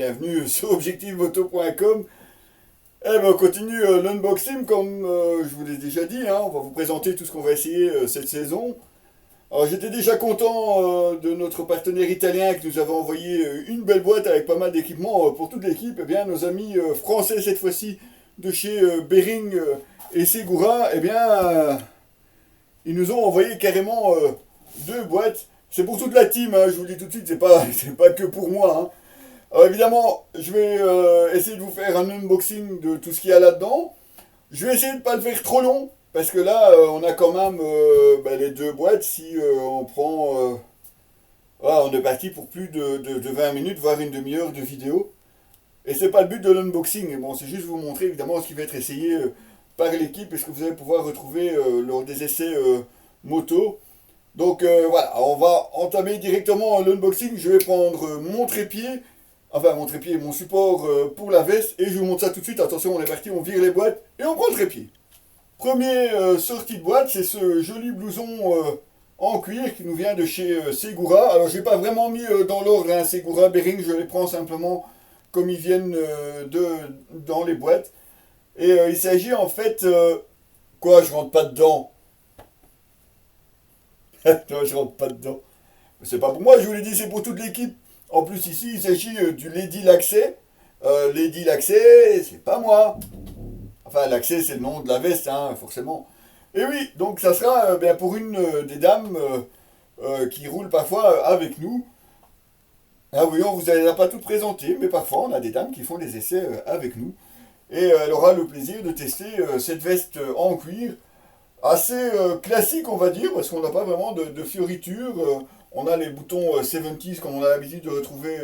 bienvenue sur objectifmoto.com. Eh ben, on continue l'unboxing comme je vous l'ai déjà dit, hein. On va vous présenter tout ce qu'on va essayer cette saison. Alors j'étais déjà content de notre partenaire italien qui nous avait envoyé une belle boîte avec pas mal d'équipements pour toute l'équipe. Eh bien nos amis français cette fois-ci de chez Behring et Segura, eh bien ils nous ont envoyé carrément deux boîtes. C'est pour toute la team, hein, je vous le dis tout de suite, c'est pas que pour moi, hein. Alors évidemment, je vais essayer de vous faire un unboxing de tout ce qu'il y a là-dedans. Je vais essayer de ne pas le faire trop long, parce que là, on a quand même les deux boîtes. Si on prend... voilà, on est parti pour plus de 20 minutes, voire une demi-heure de vidéo. Et c'est pas le but de l'unboxing. Bon, c'est juste vous montrer évidemment ce qui va être essayé par l'équipe et ce que vous allez pouvoir retrouver lors des essais moto. Donc voilà, on va entamer directement l'unboxing. Je vais prendre mon trépied. Enfin, mon trépied, mon support pour la veste. Et je vous montre ça tout de suite. Attention, on est parti, on vire les boîtes et on prend le trépied. Premier sortie de boîte, c'est ce joli blouson en cuir qui nous vient de chez Segura. Alors, je n'ai pas vraiment mis dans l'ordre un Segura Behring. Je les prends simplement comme ils viennent dans les boîtes. Et il s'agit en fait... quoi, je rentre pas dedans? Non, je rentre pas dedans. C'est pas pour moi, je vous l'ai dit, c'est pour toute l'équipe. En plus, ici, il s'agit du Lady Lacet. Lady Lacet, c'est pas moi. Enfin, Lacet, c'est le nom de la veste, hein, forcément. Et oui, donc ça sera bien pour une des dames qui roule parfois avec nous. Ah oui, on vous a pas toutes présentées, mais parfois on a des dames qui font des essais avec nous. Et elle aura le plaisir de tester cette veste en cuir. Assez classique, on va dire, parce qu'on n'a pas vraiment de fioritures. On a les boutons 70s comme on a l'habitude de retrouver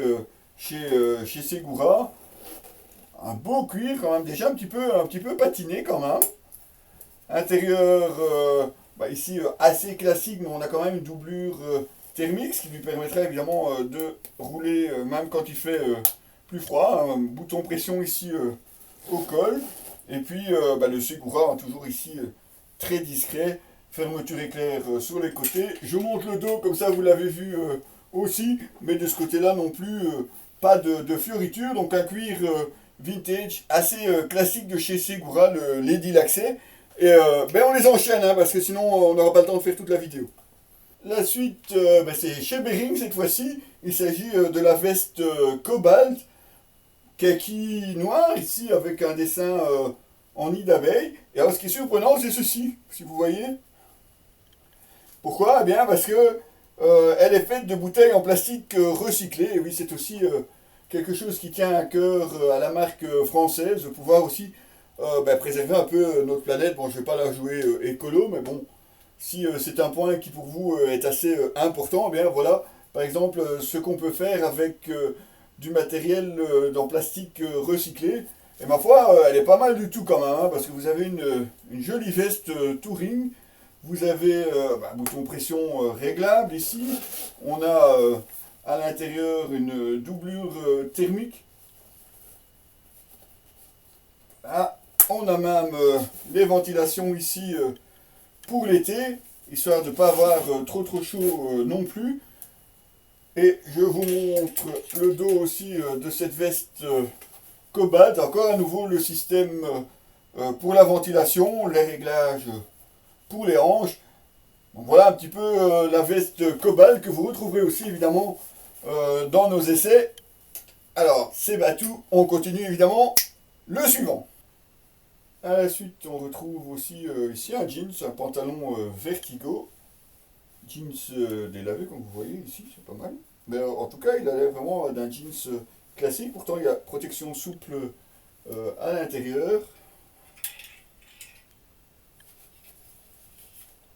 chez Segura. Un beau cuir quand même, déjà un petit peu patiné quand même. Intérieur ici assez classique, mais on a quand même une doublure thermique, ce qui lui permettrait évidemment de rouler même quand il fait plus froid. Un bouton pression ici au col. Et puis le Segura, hein, toujours ici très discret. Fermeture éclair sur les côtés. Je monte le dos, comme ça vous l'avez vu aussi. Mais de ce côté-là non plus, pas de fioritures. Donc un cuir vintage, assez classique de chez Segura, le Lady Lacet. Et on les enchaîne, hein, parce que sinon on n'aura pas le temps de faire toute la vidéo. La suite, c'est chez Behring cette fois-ci. Il s'agit de la veste Cobalt, kaki noir, ici avec un dessin en nid d'abeille. Et alors ce qui est surprenant, c'est ceci, si vous voyez. Pourquoi? Eh bien parce que elle est faite de bouteilles en plastique recyclé. Et oui, c'est aussi quelque chose qui tient à cœur à la marque française, de pouvoir aussi préserver un peu notre planète. Bon, je ne vais pas la jouer écolo, mais bon, si c'est un point qui pour vous est assez important, eh bien voilà, par exemple, ce qu'on peut faire avec du matériel en plastique recyclé. Et ma foi, elle est pas mal du tout quand même, hein, parce que vous avez une jolie veste touring. Vous avez un bouton pression réglable ici. On a à l'intérieur une doublure thermique. Ah, on a même les ventilations ici pour l'été, histoire de ne pas avoir trop chaud non plus. Et je vous montre le dos aussi de cette veste Cobalt. Encore à nouveau le système pour la ventilation, les réglages pour les hanches. Donc voilà un petit peu la veste Cobalt que vous retrouverez aussi évidemment dans nos essais. Alors c'est battu, on continue évidemment le suivant. À la suite on retrouve aussi ici un jeans, un pantalon Vertigo. Jeans délavé comme vous voyez ici, c'est pas mal. Mais en tout cas il a l'air vraiment d'un jeans classique, pourtant il y a protection souple à l'intérieur.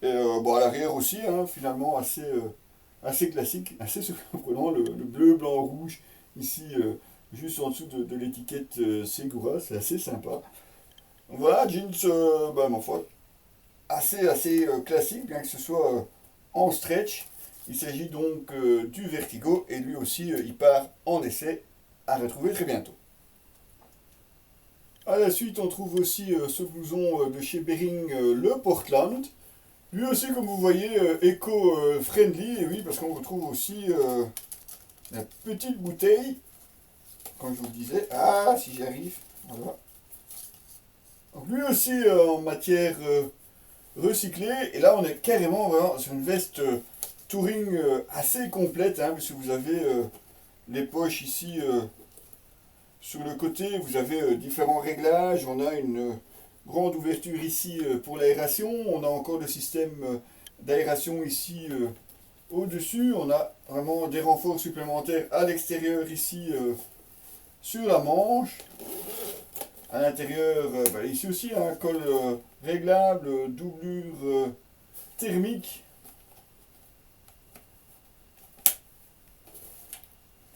Et à l'arrière aussi, hein, finalement assez classique, assez surprenant, le bleu, blanc, rouge, ici juste en dessous de l'étiquette Segura, c'est assez sympa. Voilà, jeans, ma foi, assez classique, bien que ce soit en stretch. Il s'agit donc du Vertigo, et lui aussi, il part en essai, à retrouver très bientôt. À la suite, on trouve aussi ce blouson de chez Behring, le Portland. Lui aussi, comme vous voyez, éco-friendly, et oui, parce qu'on retrouve aussi la petite bouteille comme je vous le disais. Ah, si j'y arrive. Voilà. Donc lui aussi en matière recyclée. Et là, on est carrément vraiment sur une veste touring assez complète, hein, parce que vous avez les poches ici sur le côté. Vous avez différents réglages. On a une grande ouverture ici pour l'aération. On a encore le système d'aération ici au-dessus. On a vraiment des renforts supplémentaires à l'extérieur ici sur la manche. À l'intérieur, ici aussi un col réglable, doublure thermique.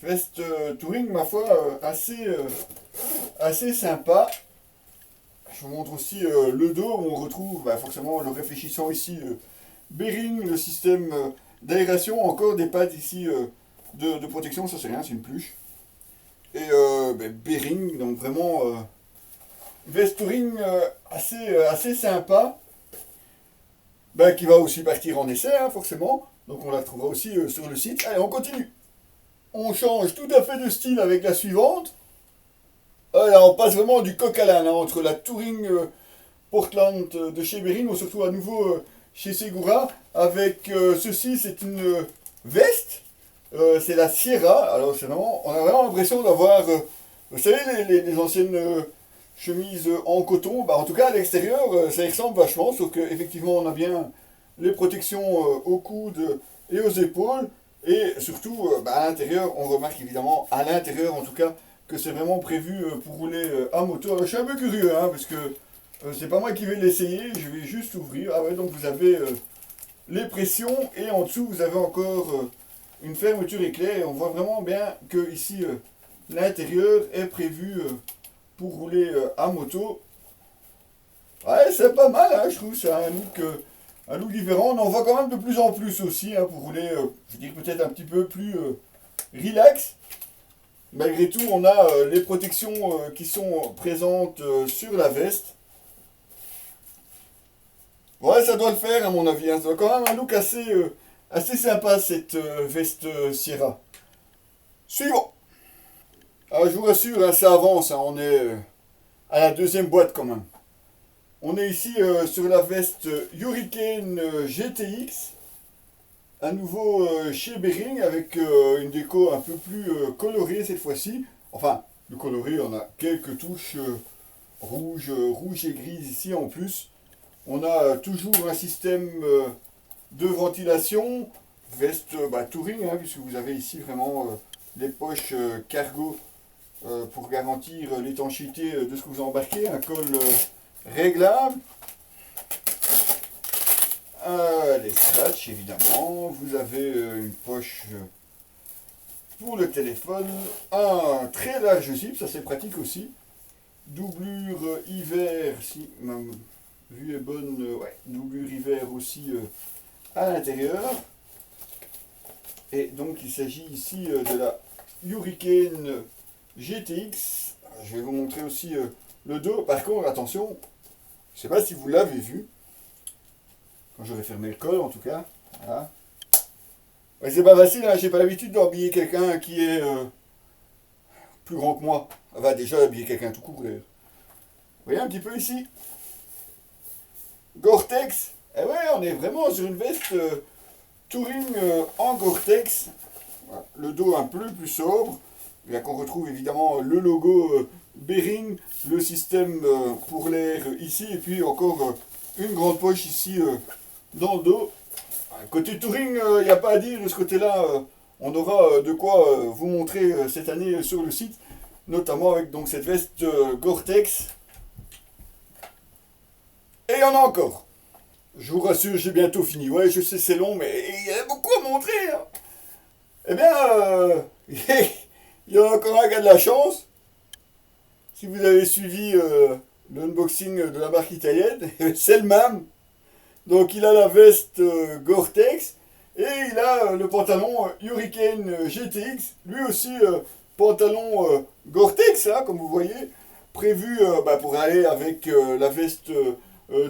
Veste touring, ma foi, assez sympa. Je vous montre aussi le dos où on retrouve forcément le réfléchissant ici Bearing, le système d'aération, encore des pattes ici de protection, ça c'est rien, c'est une pluche. Et Bearing, donc vraiment veste touring assez sympa, qui va aussi partir en essai, hein, forcément. Donc on la trouvera aussi sur le site. Allez, on continue. On change tout à fait de style avec la suivante. Là, on passe vraiment du coq à l'âne, hein, entre la Touring Portland de chez Bearing, on se retrouve à nouveau chez Segura, avec ceci, c'est une veste, c'est la Sierra. Alors c'est vraiment, on a vraiment l'impression d'avoir, vous savez, les anciennes chemises en coton, en tout cas à l'extérieur, ça y ressemble vachement, sauf qu'effectivement on a bien les protections aux coudes et aux épaules, et surtout à l'intérieur, on remarque évidemment, à l'intérieur en tout cas, que c'est vraiment prévu pour rouler à moto. Alors je suis un peu curieux, hein, parce que c'est pas moi qui vais l'essayer, je vais juste ouvrir. Ah ouais, donc vous avez les pressions, et en dessous vous avez encore une fermeture éclair, et on voit vraiment bien que ici l'intérieur est prévu pour rouler à moto. Ouais, c'est pas mal, hein, je trouve, c'est un look différent. On en voit quand même de plus en plus aussi, hein, pour rouler, je dirais peut-être un petit peu plus relax. Malgré tout, on a les protections qui sont présentes sur la veste. Ouais, ça doit le faire à mon avis, hein. Ça doit quand même un look assez sympa, cette veste Sierra. Suivant. Ah, je vous rassure, hein, ça avance, hein, on est à la deuxième boîte quand même. On est ici sur la veste Hurricane GTX. À nouveau chez Bearing, avec une déco un peu plus colorée cette fois-ci. Enfin, le coloré, on a quelques touches rouges et grises ici en plus. On a toujours un système de ventilation, veste touring, hein, puisque vous avez ici vraiment les poches cargo pour garantir l'étanchéité de ce que vous embarquez, un col réglable. Les scratchs évidemment, vous avez une poche pour le téléphone, un très large zip, ça c'est pratique aussi, doublure hiver, si ma vue est bonne, ouais, doublure hiver aussi à l'intérieur, et donc il s'agit ici de la Hurricane GTX. Je vais vous montrer aussi le dos. Par contre, attention, je ne sais pas si vous l'avez vu, quand j'aurai fermé le col en tout cas, voilà. Ouais, c'est pas facile, hein, j'ai pas l'habitude d'habiller quelqu'un qui est plus grand que moi. Enfin, déjà habiller quelqu'un tout court. Vous voyez un petit peu ici, Gore-Tex. Eh ouais, on est vraiment sur une veste touring en Gore-Tex. Voilà. Le dos un peu plus sobre. Et là qu'on retrouve évidemment le logo Bearing, le système pour l'air ici, et puis encore une grande poche ici dans le dos. Côté touring, il n'y a pas à dire, de ce côté-là, on aura de quoi vous montrer cette année sur le site, notamment avec donc cette veste Gore-Tex. Et il y en a encore. Je vous rassure, j'ai bientôt fini. Ouais, je sais, c'est long, mais il y a beaucoup à montrer, hein. Eh bien, il y en a encore un qui a de la chance. Si vous avez suivi l'unboxing de la marque italienne, c'est le même. Donc il a la veste Gore-Tex et il a le pantalon Hurricane GTX. Lui aussi, pantalon Gore-Tex, hein, comme vous voyez, prévu pour aller avec la veste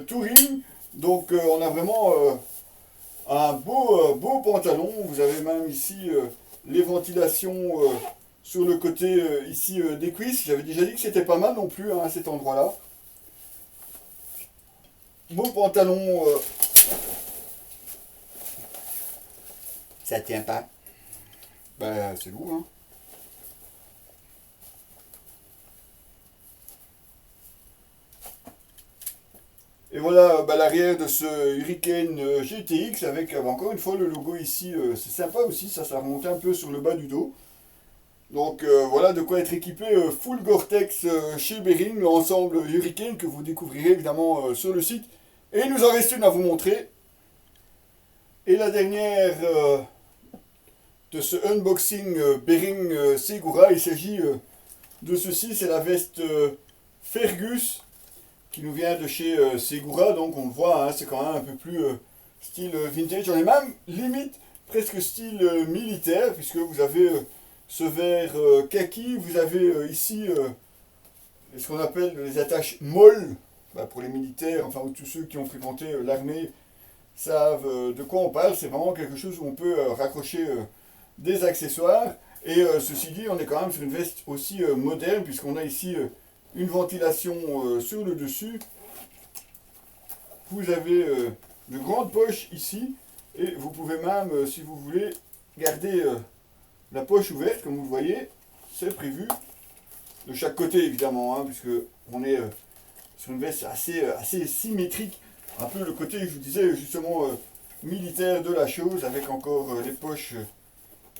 Touring. Donc on a vraiment un beau pantalon. Vous avez même ici les ventilations sur le côté ici des cuisses. J'avais déjà dit que c'était pas mal non plus hein, à cet endroit-là. Beau pantalon, ça tient pas. Ben c'est lourd hein. Et voilà l'arrière de ce Hurricane GTX avec encore une fois le logo ici. C'est sympa aussi, ça remonte un peu sur le bas du dos. Donc voilà de quoi être équipé full Gore-Tex chez Bering, l'ensemble Hurricane que vous découvrirez évidemment sur le site. Et il nous en reste une à vous montrer. Et la dernière de ce unboxing Bering Segura, il s'agit de ceci, c'est la veste Fergus qui nous vient de chez Segura, donc on le voit, hein, c'est quand même un peu plus style vintage. On est même limite presque style militaire, puisque vous avez ce vert kaki, vous avez ici ce qu'on appelle les attaches molles, pour les militaires, enfin tous ceux qui ont fréquenté l'armée savent de quoi on parle. C'est vraiment quelque chose où on peut raccrocher des accessoires. Et ceci dit, on est quand même sur une veste aussi moderne, puisqu'on a ici une ventilation sur le dessus. Vous avez de grandes poches ici, et vous pouvez même, si vous voulez, garder la poche ouverte, comme vous le voyez. C'est prévu de chaque côté, évidemment, hein, puisque on est sur une veste assez symétrique. Un peu le côté, je vous disais, justement, militaire de la chose, avec encore les poches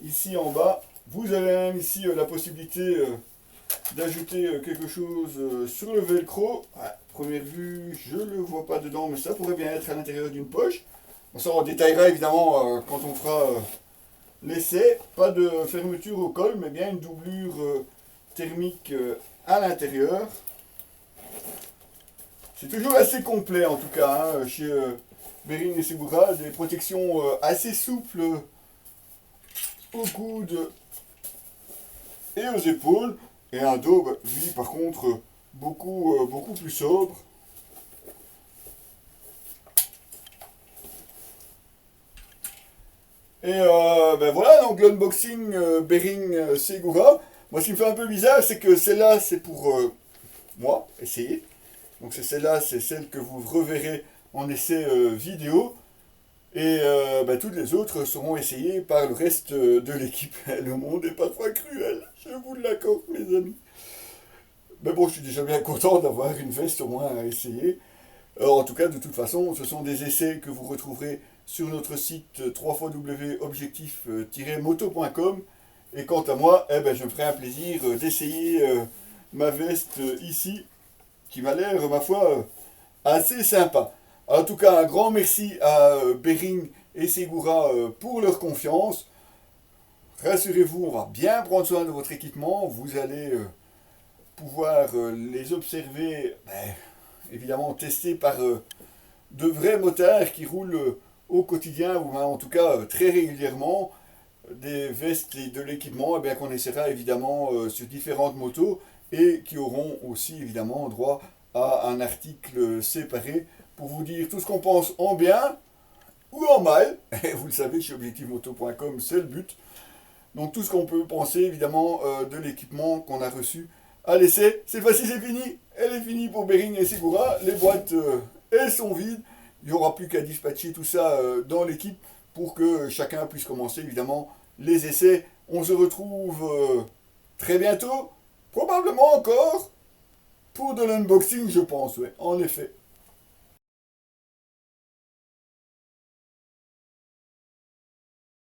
ici en bas. Vous avez même ici la possibilité d'ajouter quelque chose sur le velcro. Première vue, je ne le vois pas dedans, mais ça pourrait bien être à l'intérieur d'une poche. Bon, ça on détaillera évidemment quand on fera l'essai. Pas de fermeture au col, mais bien une doublure thermique à l'intérieur. C'est toujours assez complet en tout cas hein, chez Bering et Segura. Des protections assez souples aux coudes et aux épaules. Et un dos, lui par contre, beaucoup plus sobre. Et voilà, donc l'unboxing Bering Segura. Moi, ce qui me fait un peu bizarre, c'est que celle-là, c'est pour moi, essayer. Donc celle-là, c'est celle que vous reverrez en essai vidéo. Et toutes les autres seront essayées par le reste de l'équipe. Le monde est parfois cruel, je vous l'accorde, mes amis. Mais bon, je suis déjà bien content d'avoir une veste au moins à essayer. En tout cas, de toute façon, ce sont des essais que vous retrouverez sur notre site www.objectif-moto.com. Et quant à moi, je me ferai un plaisir d'essayer ma veste ici, qui m'a l'air, ma foi, assez sympa. En tout cas, un grand merci à Bering et Segura pour leur confiance. Rassurez-vous, on va bien prendre soin de votre équipement. Vous allez pouvoir les observer, évidemment testés par de vrais motards qui roulent au quotidien, ou en tout cas très régulièrement, des vestes et de l'équipement qu'on essaiera évidemment sur différentes motos et qui auront aussi évidemment droit à un article séparé pour vous dire tout ce qu'on pense en bien ou en mal. Et vous le savez, chez objectifmoto.com, c'est le but. Donc tout ce qu'on peut penser évidemment de l'équipement qu'on a reçu à l'essai. Cette fois-ci c'est fini. Elle est finie pour Bering et Segura. Les boîtes, elles sont vides. Il n'y aura plus qu'à dispatcher tout ça dans l'équipe pour que chacun puisse commencer évidemment les essais. On se retrouve très bientôt. Probablement encore pour de l'unboxing, je pense, ouais, en effet.